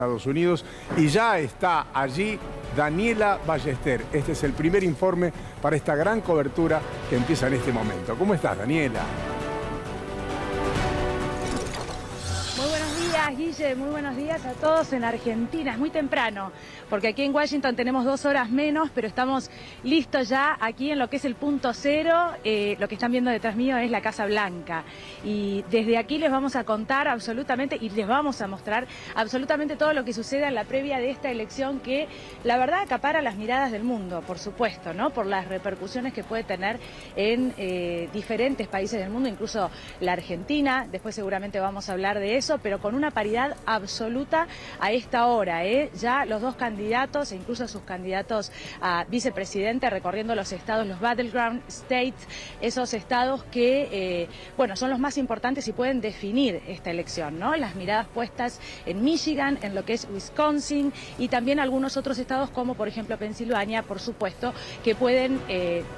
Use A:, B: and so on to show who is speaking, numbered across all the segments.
A: Estados Unidos, y ya está allí Daniela Ballester. Este es el primer informe para esta gran cobertura que empieza en este momento. ¿Cómo estás, Daniela?
B: Muy buenos días, Guille, muy buenos días a todos en Argentina. Es muy temprano, porque aquí en Washington tenemos 2 horas menos, pero estamos listos ya aquí en lo que es el punto cero. Lo que están viendo detrás mío es la Casa Blanca. Y desde aquí les vamos a contar absolutamente y les vamos a mostrar absolutamente todo lo que sucede en la previa de esta elección que, la verdad, acapara las miradas del mundo, por supuesto, ¿no? Por las repercusiones que puede tener en diferentes países del mundo, incluso la Argentina. Después seguramente vamos a hablar de eso, pero con una paridad absoluta a esta hora, ya los dos candidatos e incluso sus candidatos a vicepresidente recorriendo los estados, los battleground states, esos estados que, bueno, son los más importantes y pueden definir esta elección, ¿no? Las miradas puestas en Michigan, en lo que es Wisconsin y también algunos otros estados como por ejemplo Pensilvania, por supuesto, que pueden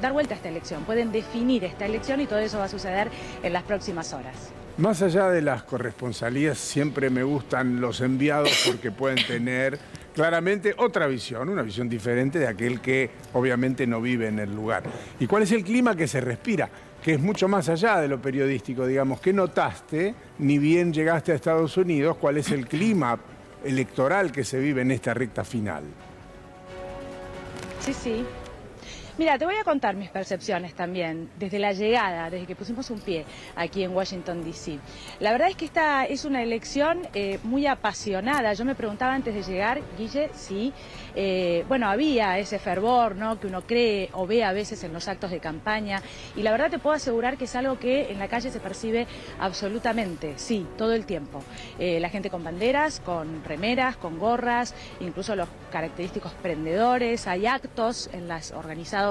B: dar vuelta a esta elección, pueden definir esta elección y todo eso va a suceder en las próximas horas.
A: Más allá de las corresponsalías, siempre me gustan los enviados porque pueden tener claramente otra visión, una visión diferente de aquel que obviamente no vive en el lugar. ¿Y cuál es el clima que se respira? Que es mucho más allá de lo periodístico, digamos. ¿Qué notaste, ni bien llegaste a Estados Unidos, cuál es el clima electoral que se vive en esta recta final?
B: Sí. Mira, te voy a contar mis percepciones también, desde la llegada, desde que pusimos un pie aquí en Washington, D.C. La verdad es que esta es una elección muy apasionada. Yo me preguntaba antes de llegar, Guille, si, bueno, había ese fervor, ¿no?, que uno cree o ve a veces en los actos de campaña. Y la verdad te puedo asegurar que es algo que en la calle se percibe absolutamente, sí, todo el tiempo. La gente con banderas, con remeras, con gorras, incluso los característicos prendedores. Hay actos en las organizadas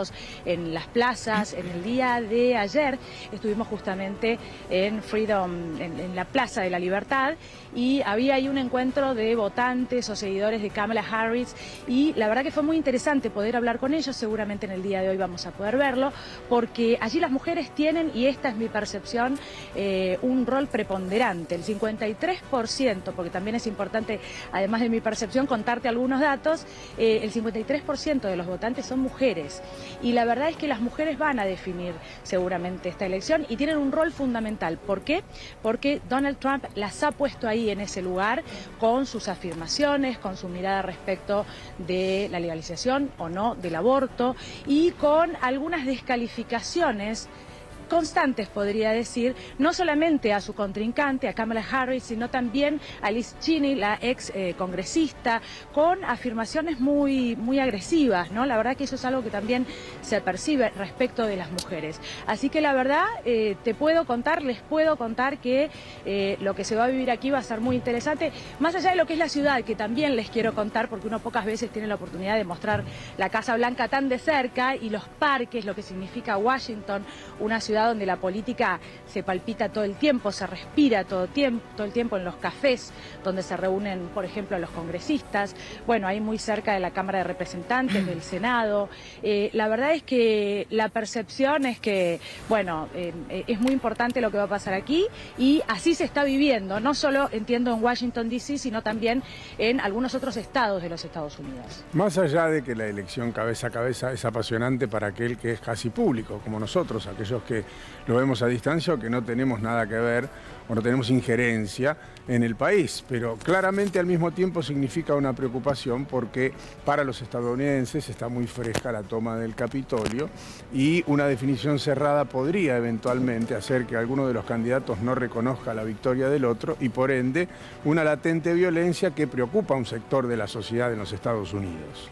B: en las plazas. En el día de ayer estuvimos justamente en Freedom, en la Plaza de la Libertad, y había ahí un encuentro de votantes o seguidores de Kamala Harris, y la verdad que fue muy interesante poder hablar con ellos. Seguramente en el día de hoy vamos a poder verlo, porque allí las mujeres tienen, y esta es mi percepción, un rol preponderante. El 53%, porque también es importante, además de mi percepción, contarte algunos datos, el 53% de los votantes son mujeres. Y la verdad es que las mujeres van a definir seguramente esta elección y tienen un rol fundamental. ¿Por qué? Porque Donald Trump las ha puesto ahí en ese lugar con sus afirmaciones, con su mirada respecto de la legalización o no del aborto y con algunas descalificaciones constantes, podría decir, no solamente a su contrincante, a Kamala Harris, sino también a Liz Cheney, la ex congresista, con afirmaciones muy agresivas, ¿no? La verdad que eso es algo que también se percibe respecto de las mujeres. Así que la verdad, les puedo contar que lo que se va a vivir aquí va a ser muy interesante, más allá de lo que es la ciudad, que también les quiero contar, porque uno pocas veces tiene la oportunidad de mostrar la Casa Blanca tan de cerca, y los parques, lo que significa Washington, una ciudad donde la política se palpita todo el tiempo, se respira todo el tiempo en los cafés donde se reúnen, por ejemplo, los congresistas, bueno, ahí muy cerca de la Cámara de Representantes, del Senado. La verdad es que la percepción es que, bueno, es muy importante lo que va a pasar aquí, y así se está viviendo, no solo, entiendo, en Washington, D.C., sino también en algunos otros estados de los Estados Unidos.
A: Más allá de que la elección cabeza a cabeza es apasionante para aquel que es casi público, como nosotros, aquellos que lo vemos a distancia o que no tenemos nada que ver o no tenemos injerencia en el país, pero claramente al mismo tiempo significa una preocupación porque para los estadounidenses está muy fresca la toma del Capitolio, y una definición cerrada podría eventualmente hacer que alguno de los candidatos no reconozca la victoria del otro, y por ende una latente violencia que preocupa a un sector de la sociedad en los Estados Unidos.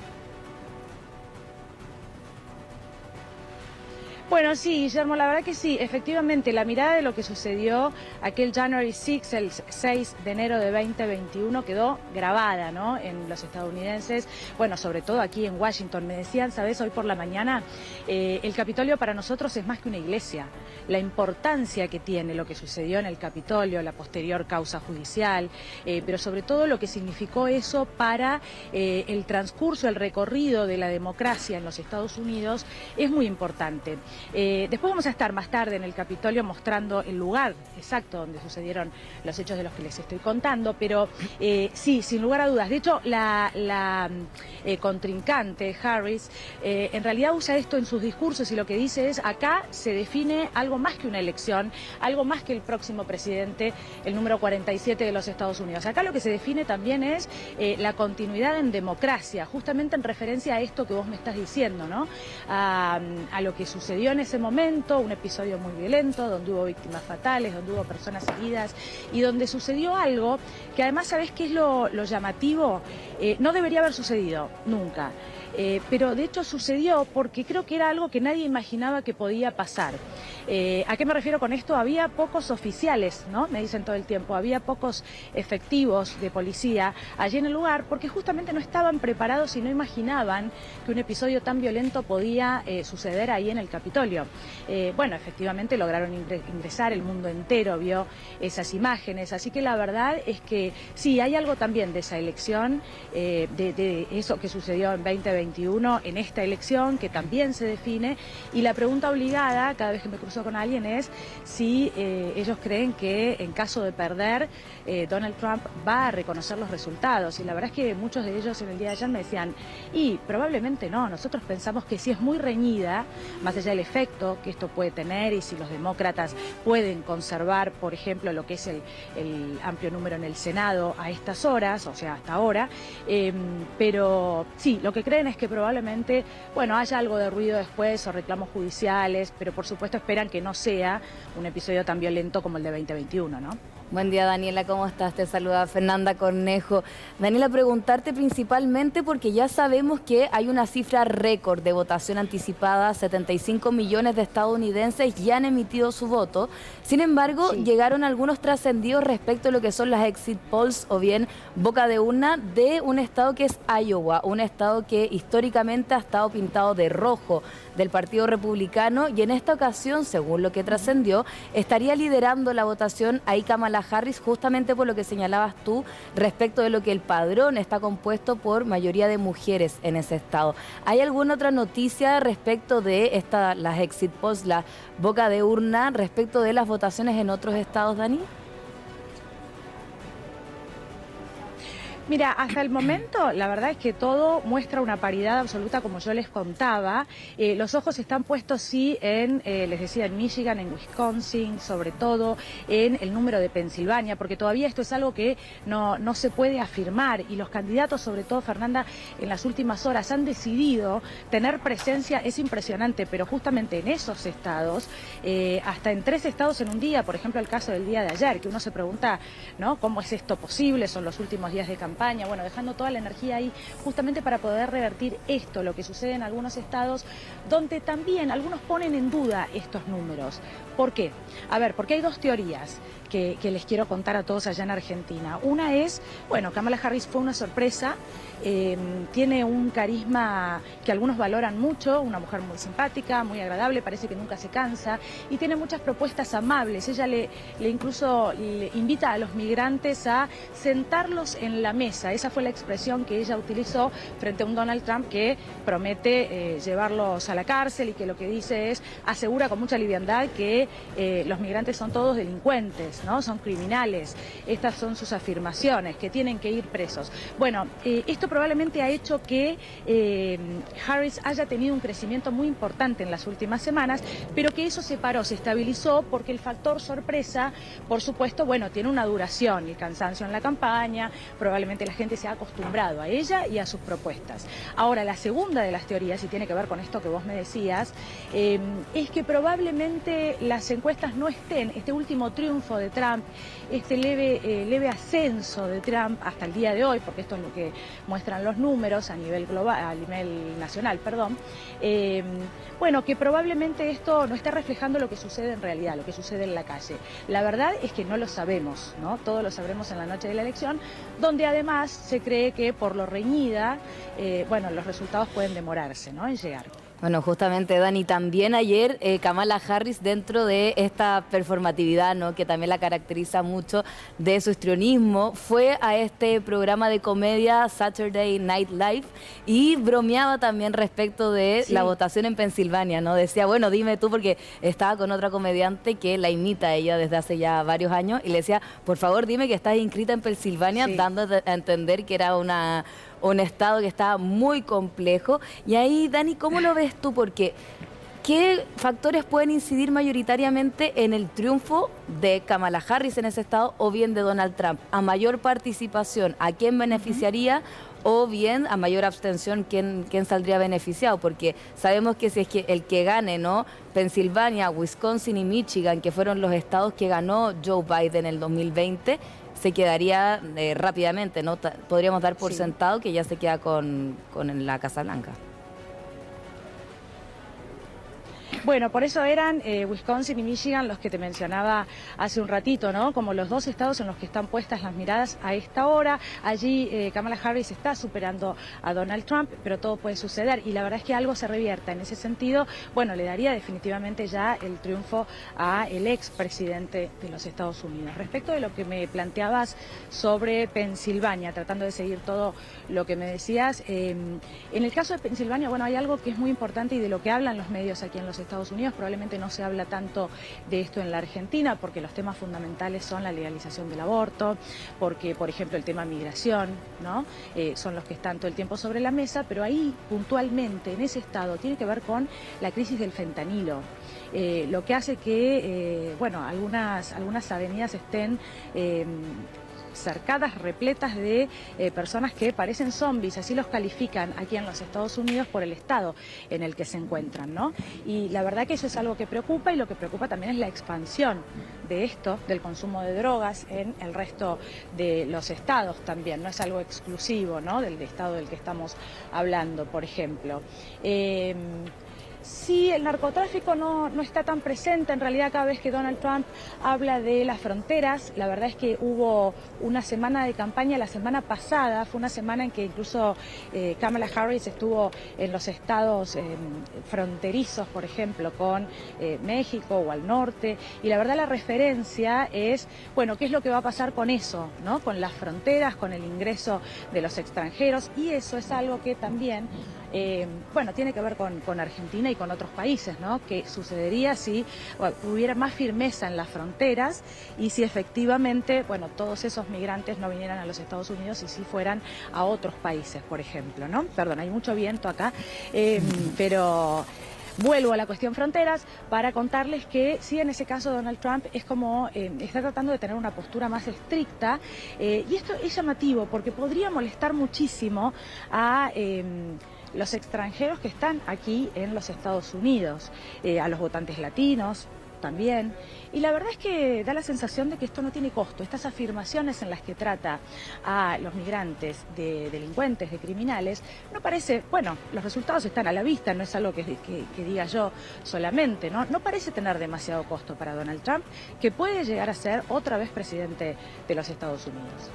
B: Bueno, sí, Guillermo, la verdad que sí, efectivamente, la mirada de lo que sucedió aquel January 6, el 6 de enero de 2021, quedó grabada, ¿no?, en los estadounidenses, bueno, sobre todo aquí en Washington. Me decían, ¿sabes?, hoy por la mañana, el Capitolio para nosotros es más que una iglesia. La importancia que tiene lo que sucedió en el Capitolio, la posterior causa judicial, pero sobre todo lo que significó eso para el transcurso, el recorrido de la democracia en los Estados Unidos, es muy importante. Después vamos a estar más tarde en el Capitolio mostrando el lugar exacto donde sucedieron los hechos de los que les estoy contando, pero sí, sin lugar a dudas. De hecho, la contrincante, Harris, en realidad usa esto en sus discursos y lo que dice es: acá se define algo más que una elección, algo más que el próximo presidente, el número 47 de los Estados Unidos. Acá lo que se define también es la continuidad en democracia, justamente en referencia a esto que vos me estás diciendo, ¿no? A lo que sucedió en ese momento, un episodio muy violento, donde hubo víctimas fatales, donde hubo personas heridas y donde sucedió algo que además, ¿sabés qué es lo llamativo? No debería haber sucedido, nunca. Pero de hecho sucedió porque creo que era algo que nadie imaginaba que podía pasar. ¿A qué me refiero con esto? Había pocos oficiales, ¿no? Me dicen todo el tiempo, había pocos efectivos de policía allí en el lugar porque justamente no estaban preparados y no imaginaban que un episodio tan violento podía suceder ahí en el Capitolio. Bueno, efectivamente lograron ingresar, el mundo entero vio esas imágenes, así que la verdad es que sí, hay algo también de esa elección, de eso que sucedió en 2021, en esta elección que también se define, y la pregunta obligada cada vez que me cruzo con alguien es si ellos creen que en caso de perder Donald Trump va a reconocer los resultados, y la verdad es que muchos de ellos en el día de ayer me decían, y probablemente no, nosotros pensamos que si es muy reñida, más allá del efecto que esto puede tener y si los demócratas pueden conservar, por ejemplo, lo que es el amplio número en el Senado a estas horas, o sea, hasta ahora, pero sí, lo que creen es que probablemente, bueno, haya algo de ruido después o reclamos judiciales, pero por supuesto esperan que no sea un episodio tan violento como el de 2021, ¿no?
C: Buen día, Daniela, ¿cómo estás? Te saluda Fernanda Cornejo. Daniela, preguntarte principalmente porque ya sabemos que hay una cifra récord de votación anticipada, 75 millones de estadounidenses ya han emitido su voto. Sin embargo, sí, llegaron algunos trascendidos respecto a lo que son las exit polls o bien boca de urna de un estado que es Iowa, un estado que históricamente ha estado pintado de rojo del Partido Republicano, y en esta ocasión, según lo que trascendió, estaría liderando la votación ahí Kamala Harris, justamente por lo que señalabas tú respecto de lo que el padrón está compuesto por mayoría de mujeres en ese estado. ¿Hay alguna otra noticia respecto de las exit polls, la boca de urna, respecto de las votaciones en otros estados, Dani?
B: Mira, hasta el momento la verdad es que todo muestra una paridad absoluta, como yo les contaba. Los ojos están puestos sí en, les decía, en Michigan, en Wisconsin, sobre todo en el número de Pensilvania, porque todavía esto es algo que no se puede afirmar, y los candidatos, sobre todo Fernanda, en las últimas horas han decidido tener presencia. Es impresionante, pero justamente en esos estados, hasta en 3 estados en un día, por ejemplo el caso del día de ayer, que uno se pregunta, ¿no?, ¿cómo es esto posible? Son los últimos días de campaña. Bueno, dejando toda la energía ahí justamente para poder revertir esto, lo que sucede en algunos estados donde también algunos ponen en duda estos números. ¿Por qué? A ver, porque hay dos teorías que les quiero contar a todos allá en Argentina. Una es, bueno, Kamala Harris fue una sorpresa, tiene un carisma que algunos valoran mucho, una mujer muy simpática, muy agradable, parece que nunca se cansa y tiene muchas propuestas amables. Ella incluso le invita a los migrantes a sentarlos en la mesa. Esa fue la expresión que ella utilizó frente a un Donald Trump que promete llevarlos a la cárcel y que lo que dice es, asegura con mucha liviandad que los migrantes son todos delincuentes, ¿no? Son criminales. Estas son sus afirmaciones, que tienen que ir presos. Bueno, esto probablemente ha hecho que Harris haya tenido un crecimiento muy importante en las últimas semanas, pero que eso se paró, se estabilizó, porque el factor sorpresa, por supuesto, bueno, tiene una duración, el cansancio en la campaña, probablemente la gente se ha acostumbrado a ella y a sus propuestas. Ahora, la segunda de las teorías, y tiene que ver con esto que vos me decías, es que probablemente las encuestas no estén, este último triunfo de Trump, este leve ascenso de Trump hasta el día de hoy, porque esto es lo que muestran los números a nivel global, a nivel nacional, perdón, bueno, que probablemente esto no esté reflejando lo que sucede en realidad, lo que sucede en la calle. La verdad es que no lo sabemos, ¿no? Todo lo sabremos en la noche de la elección, donde además se cree que por lo reñida, bueno, los resultados pueden demorarse, ¿no?, en llegar.
C: Bueno, justamente, Dani, también ayer Kamala Harris, dentro de esta performatividad, ¿no?, que también la caracteriza mucho de su histrionismo, fue a este programa de comedia Saturday Night Live y bromeaba también respecto de la votación en Pensilvania, ¿no? Decía, bueno, dime tú, porque estaba con otra comediante que la imita a ella desde hace ya varios años, y le decía, por favor, dime que estás inscrita en Pensilvania, dando a entender que era un estado que estaba muy complejo. Y ahí, Dani, ¿cómo lo ves tú? Porque ¿qué factores pueden incidir mayoritariamente en el triunfo de Kamala Harris en ese estado o bien de Donald Trump? A mayor participación, ¿a quién beneficiaría? O bien a mayor abstención, ¿quién saldría beneficiado? Porque sabemos que si es que el que gane, ¿no?, Pensilvania, Wisconsin y Michigan, que fueron los estados que ganó Joe Biden en el 2020, se quedaría rápidamente, ¿no? Podríamos dar por sentado que ya se queda con la Casa Blanca.
B: Bueno, por eso eran Wisconsin y Michigan los que te mencionaba hace un ratito, ¿no? Como los dos estados en los que están puestas las miradas a esta hora. Allí Kamala Harris está superando a Donald Trump, pero todo puede suceder. Y la verdad es que algo se revierta en ese sentido. Bueno, le daría definitivamente ya el triunfo al expresidente de los Estados Unidos. Respecto de lo que me planteabas sobre Pensilvania, tratando de seguir todo lo que me decías, en el caso de Pensilvania, bueno, hay algo que es muy importante y de lo que hablan los medios aquí en los Estados Unidos. Probablemente no se habla tanto de esto en la Argentina porque los temas fundamentales son la legalización del aborto, porque, por ejemplo, el tema migración, ¿no? Son los que están todo el tiempo sobre la mesa, pero ahí, puntualmente, en ese estado, tiene que ver con la crisis del fentanilo. Lo que hace que, bueno, algunas avenidas estén cercadas, repletas de personas que parecen zombies, así los califican aquí en los Estados Unidos por el estado en el que se encuentran, ¿no? Y la verdad que eso es algo que preocupa, y lo que preocupa también es la expansión de esto, del consumo de drogas en el resto de los estados también, no es algo exclusivo, ¿no?, del estado del que estamos hablando, por ejemplo. Sí, el narcotráfico no está tan presente. En realidad, cada vez que Donald Trump habla de las fronteras, la verdad es que hubo una semana de campaña la semana pasada, fue una semana en que incluso Kamala Harris estuvo en los estados fronterizos, por ejemplo, con México o al norte, y la verdad la referencia es, bueno, ¿qué es lo que va a pasar con eso, ¿no?, con las fronteras, con el ingreso de los extranjeros? Y eso es algo que también, bueno, tiene que ver con Argentina y con otros países, ¿no? ¿Qué sucedería si hubiera más firmeza en las fronteras y si efectivamente, bueno, todos esos migrantes no vinieran a los Estados Unidos y si fueran a otros países, por ejemplo, ¿no? Perdón, hay mucho viento acá, pero vuelvo a la cuestión fronteras para contarles que sí, en ese caso Donald Trump es como está tratando de tener una postura más estricta, y esto es llamativo porque podría molestar muchísimo a los extranjeros que están aquí en los Estados Unidos, a los votantes latinos también. Y la verdad es que da la sensación de que esto no tiene costo. Estas afirmaciones en las que trata a los migrantes de delincuentes, de criminales, no parece, bueno, los resultados están a la vista, no es algo que diga yo solamente, ¿no? No parece tener demasiado costo para Donald Trump, que puede llegar a ser otra vez presidente de los Estados Unidos.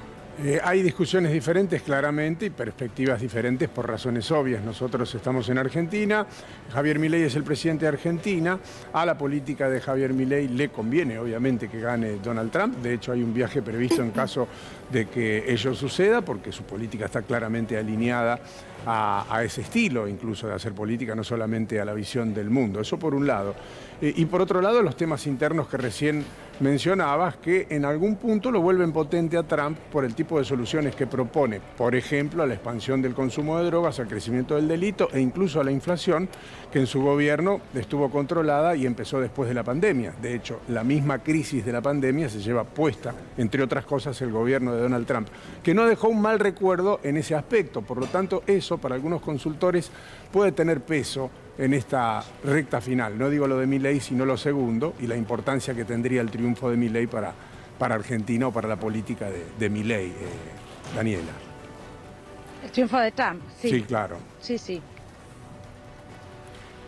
A: Hay discusiones diferentes, claramente, y perspectivas diferentes por razones obvias. Nosotros estamos en Argentina, Javier Milei es el presidente de Argentina, a la política de Javier Milei le conviene, obviamente, que gane Donald Trump. De hecho, hay un viaje previsto en caso de que ello suceda, porque su política está claramente alineada a ese estilo, incluso de hacer política, no solamente a la visión del mundo. Eso por un lado. Y por otro lado, los temas internos que recién mencionabas, que en algún punto lo vuelven potente a Trump por el tipo de soluciones que propone. Por ejemplo, a la expansión del consumo de drogas, al crecimiento del delito e incluso a la inflación, que en su gobierno estuvo controlada y empezó después de la pandemia. De hecho, la misma crisis de la pandemia se lleva puesta, entre otras cosas, el gobierno de Donald Trump, que no dejó un mal recuerdo en ese aspecto. Por lo tanto, eso para algunos consultores puede tener peso en esta recta final. No digo lo de Milei, sino lo segundo, y la importancia que tendría el triunfo de Milei para Argentina o para la política de Milei, Daniela.
B: El triunfo de Trump, sí.
A: Sí, claro.
B: Sí, sí.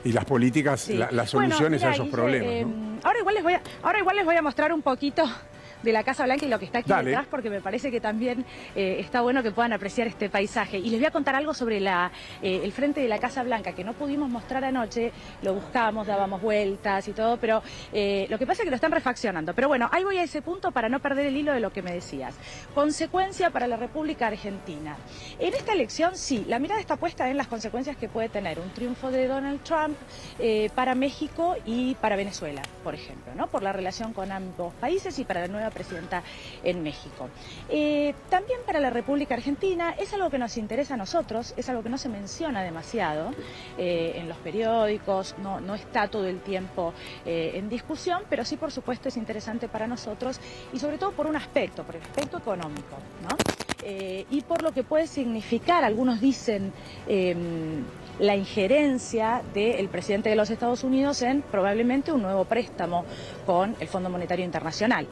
A: Y las políticas, sí, las soluciones, bueno, mira, a esos problemas, ¿no?
B: Ahora igual les voy a mostrar un poquito de la Casa Blanca y lo que está aquí
A: Dale.
B: detrás, porque me parece que también está bueno que puedan apreciar este paisaje. Y les voy a contar algo sobre el frente de la Casa Blanca, que no pudimos mostrar anoche, lo buscamos, dábamos vueltas y todo, pero lo que pasa es que lo están refaccionando. Pero bueno, ahí voy a ese punto para no perder el hilo de lo que me decías. Consecuencia para la República Argentina. En esta elección, sí, la mirada está puesta en las consecuencias que puede tener un triunfo de Donald Trump para México y para Venezuela, por ejemplo, ¿no? Por la relación con ambos países y para la nueva presidenta en México. También para la República Argentina es algo que nos interesa a nosotros, es algo que no se menciona demasiado en los periódicos, no está todo el tiempo en discusión, pero sí, por supuesto, es interesante para nosotros y sobre todo por un aspecto, por el aspecto económico, ¿no? Y por lo que puede significar, algunos dicen, la injerencia del presidente de los Estados Unidos en probablemente un nuevo préstamo con el Fondo Monetario Internacional.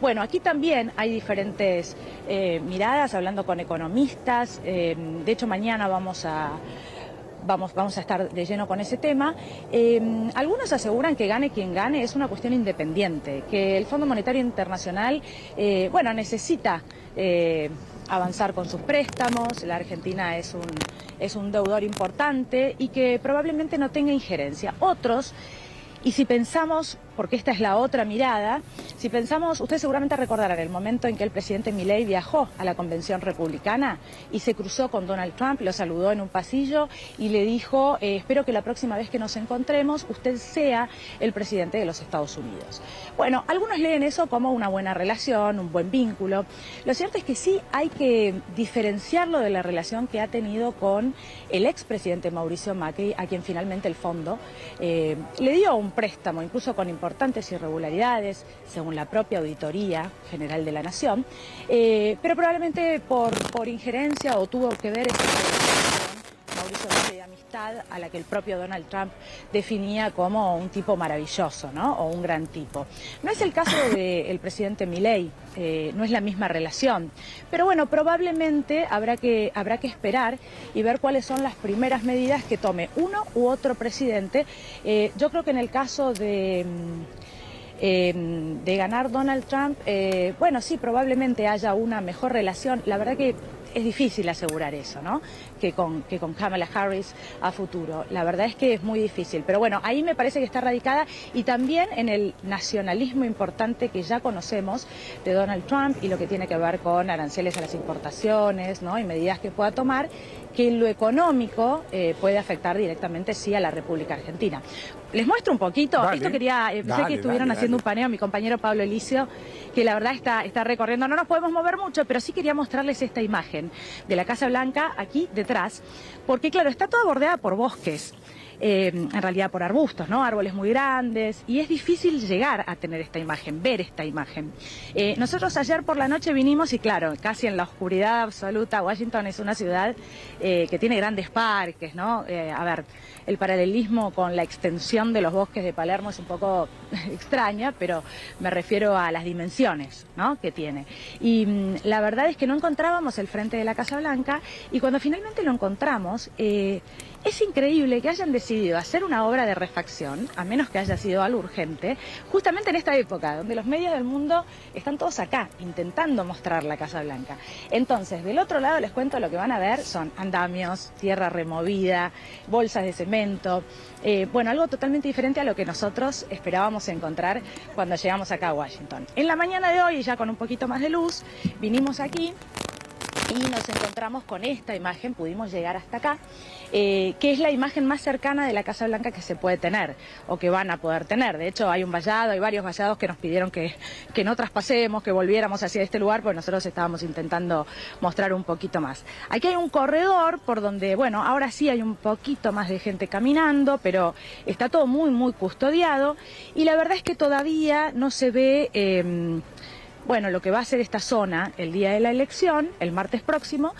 B: Bueno, aquí también hay diferentes miradas, hablando con economistas. De hecho, mañana vamos a estar de lleno con ese tema. Algunos aseguran que gane quien gane es una cuestión independiente, que el Fondo Monetario Internacional, necesita avanzar con sus préstamos, la Argentina es un deudor importante y que probablemente no tenga injerencia. Otros, y si pensamos, porque esta es la otra mirada, si pensamos, ustedes seguramente recordarán el momento en que el presidente Milei viajó a la convención republicana y se cruzó con Donald Trump, lo saludó en un pasillo y le dijo, espero que la próxima vez que nos encontremos usted sea el presidente de los Estados Unidos. Bueno, algunos leen eso como una buena relación, un buen vínculo. Lo cierto es que sí hay que diferenciarlo de la relación que ha tenido con el expresidente Mauricio Macri, a quien finalmente el fondo le dio un préstamo, incluso con importantes irregularidades, según la propia Auditoría General de la Nación, pero probablemente por injerencia o tuvo que ver con Mauricio Macri de amistad, a la que el propio Donald Trump definía como un tipo maravilloso, ¿no? O un gran tipo. No es el caso del presidente Milei, no es la misma relación, pero bueno, probablemente habrá que esperar y ver cuáles son las primeras medidas que tome uno u otro presidente. Yo creo que en el caso de ganar Donald Trump, bueno, sí, probablemente haya una mejor relación. La verdad que es difícil asegurar eso, ¿no? Que con Kamala Harris a futuro. La verdad es que es muy difícil. Pero bueno, ahí me parece que está radicada y también en el nacionalismo importante que ya conocemos de Donald Trump y lo que tiene que ver con aranceles a las importaciones, ¿no? Y medidas que pueda tomar, que en lo económico puede afectar directamente, sí, a la República Argentina. Les muestro un poquito.
A: Dale,
B: Esto quería, sé que estuvieron haciendo un paneo, mi compañero Pablo Elicio, que la verdad está recorriendo. No nos podemos mover mucho, pero sí quería mostrarles esta imagen de la Casa Blanca aquí detrás, porque claro, está toda bordeada por bosques. En realidad por arbustos, ¿no? Árboles muy grandes, y es difícil llegar a tener esta imagen, ver esta imagen. Nosotros ayer por la noche vinimos y claro, casi en la oscuridad absoluta. Washington es una ciudad que tiene grandes parques, ¿no? A ver, el paralelismo con la extensión de los bosques de Palermo es un poco extraña, pero me refiero a las dimensiones, ¿no? Que tiene. Y la verdad es que no encontrábamos el frente de la Casa Blanca, y cuando finalmente lo encontramos, es increíble que hayan decidido hacer una obra de refacción, a menos que haya sido algo urgente, justamente en esta época, donde los medios del mundo están todos acá, intentando mostrar la Casa Blanca. Entonces, del otro lado les cuento, lo que van a ver son andamios, tierra removida, bolsas de cemento, bueno, algo totalmente diferente a lo que nosotros esperábamos encontrar cuando llegamos acá a Washington. En la mañana de hoy, ya con un poquito más de luz, vinimos aquí y nos encontramos con esta imagen, pudimos llegar hasta acá, que es la imagen más cercana de la Casa Blanca que se puede tener, o que van a poder tener. De hecho, hay un vallado, hay varios vallados que nos pidieron que no traspasemos, que volviéramos hacia este lugar, porque nosotros estábamos intentando mostrar un poquito más. Aquí hay un corredor por donde, bueno, ahora sí hay un poquito más de gente caminando, pero está todo muy, muy custodiado, y la verdad es que todavía no se ve bueno, lo que va a ser esta zona el día de la elección, el martes próximo,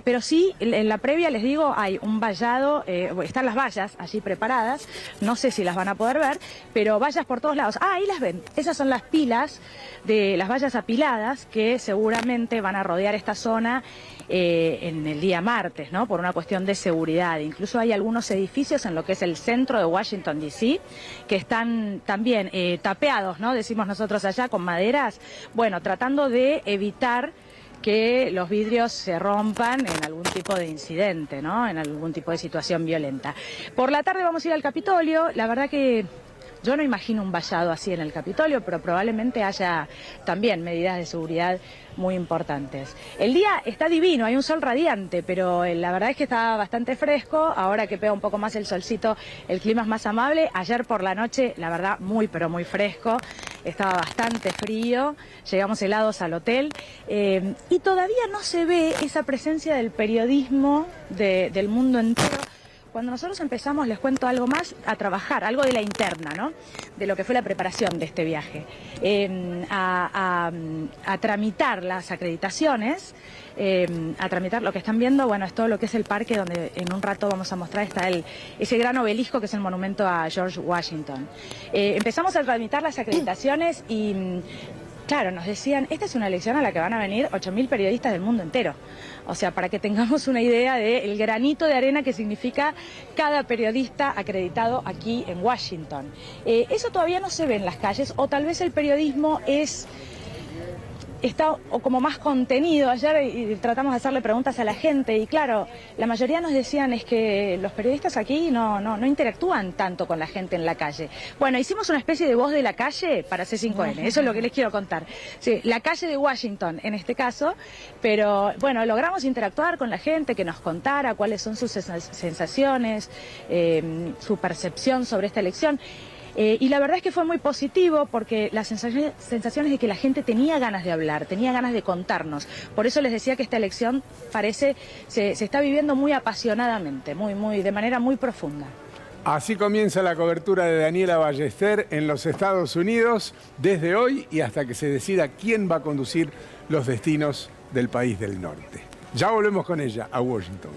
B: pero sí, en la previa, les digo, hay un vallado, están las vallas allí preparadas, no sé si las van a poder ver, pero vallas por todos lados. Ah, ahí las ven, esas son las pilas de las vallas apiladas que seguramente van a rodear esta zona en el día martes, ¿no? Por una cuestión de seguridad. Incluso hay algunos edificios en lo que es el centro de Washington, D.C., que están también tapeados, ¿no? Decimos nosotros allá, con maderas, bueno, tratando de evitar que los vidrios se rompan en algún tipo de incidente, ¿no? En algún tipo de situación violenta. Por la tarde vamos a ir al Capitolio. La verdad que yo no imagino un vallado así en el Capitolio, pero probablemente haya también medidas de seguridad muy importantes. El día está divino, hay un sol radiante, pero la verdad es que está bastante fresco. Ahora que pega un poco más el solcito, el clima es más amable. Ayer por la noche, la verdad, muy pero muy fresco. Estaba bastante frío, llegamos helados al hotel y todavía no se ve esa presencia del periodismo del mundo entero. Cuando nosotros empezamos, les cuento algo más, a trabajar, algo de la interna, ¿no? De lo que fue la preparación de este viaje, a tramitar las acreditaciones, a tramitar lo que están viendo, bueno, es todo lo que es el parque, donde en un rato vamos a mostrar, está ese gran obelisco que es el monumento a George Washington. Empezamos a tramitar las acreditaciones y claro, nos decían, esta es una elección a la que van a venir 8.000 periodistas del mundo entero. O sea, para que tengamos una idea del granito de arena que significa cada periodista acreditado aquí en Washington. Eso todavía no se ve en las calles, o tal vez el periodismo está como más contenido. Ayer tratamos de hacerle preguntas a la gente y claro, la mayoría nos decían es que los periodistas aquí no interactúan tanto con la gente en la calle. Bueno, hicimos una especie de voz de la calle para C5N, eso es lo que les quiero contar. Sí, la calle de Washington en este caso, pero bueno, logramos interactuar con la gente, que nos contara cuáles son sus sensaciones, su percepción sobre esta elección. Y la verdad es que fue muy positivo porque las sensaciones de que la gente tenía ganas de hablar, tenía ganas de contarnos. Por eso les decía que esta elección se está viviendo muy apasionadamente, de manera muy profunda.
A: Así comienza la cobertura de Daniela Ballester en los Estados Unidos desde hoy y hasta que se decida quién va a conducir los destinos del país del norte. Ya volvemos con ella a Washington.